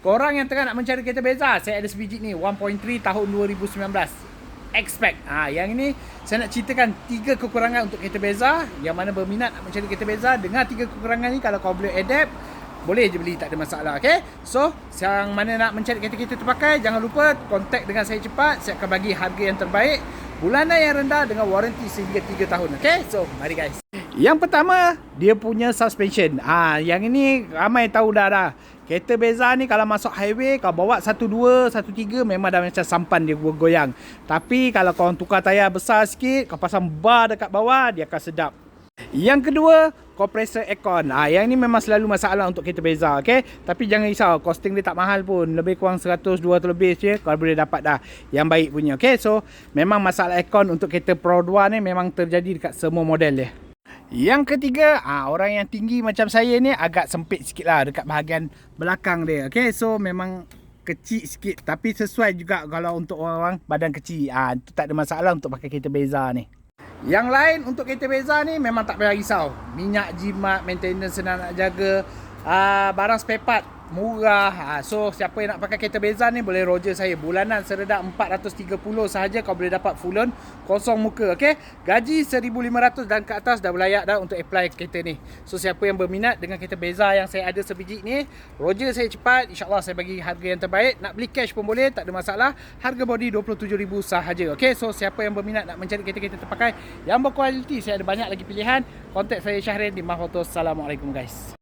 korang yang tengah nak mencari kereta Beza, saya ada sebiji ni 1.3 tahun 2019. Expect. Yang ini saya nak ceritakan 3 kekurangan untuk kereta Beza. Yang mana berminat nak mencari kereta Beza, dengar 3 kekurangan ni, kalau kau boleh adapt, boleh je beli, tak ada masalah. Okay, so yang mana nak mencari kereta-kereta terpakai, jangan lupa kontak dengan saya cepat. Saya akan bagi harga yang terbaik, bulanan yang rendah dengan waranti sehingga 3 tahun. Okay, so mari guys. Yang pertama, dia punya suspension. Yang ini ramai tahu dah. Kereta Beza ni kalau masuk highway, kau bawa 12, 13 memang dah macam sampan dia goyang. Tapi kalau kau tukar tayar besar sikit, kau pasang bar dekat bawah, dia akan sedap. Yang kedua, kompresor aircon. Yang ni memang selalu masalah untuk kereta Beza, okay? Tapi jangan risau, costing dia tak mahal pun. Lebih kurang 100, 200 lebih je, kau boleh dapat dah yang baik punya, okay? So, memang masalah aircon untuk kereta Pro 2 ni memang terjadi dekat semua model dia. Yang ketiga, orang yang tinggi macam saya ni agak sempit sikit lah dekat bahagian belakang dia, okay? So, memang kecil sikit, tapi sesuai juga kalau untuk orang badan kecil. Itu tak ada masalah untuk pakai kereta Beza ni. Yang lain untuk kereta Beza ni memang tak payah risau. Minyak jimat, maintenance senang nak jaga, barang spare part murah. So siapa yang nak pakai kereta Beza ni boleh roger saya. Bulanan seredak 430 sahaja kau boleh dapat full loan, kosong muka, okey. Gaji 1,500 dan ke atas dah layak dah untuk apply kereta ni. So siapa yang berminat dengan kereta Beza yang saya ada sebiji ni, roger saya cepat, insya-Allah saya bagi harga yang terbaik. Nak beli cash pun boleh, tak ada masalah. Harga body 27,000 sahaja. Okey, so siapa yang berminat nak mencari kereta-kereta terpakai yang berkualiti, saya ada banyak lagi pilihan. Kontak saya Syahrin di Mahotos. Assalamualaikum guys.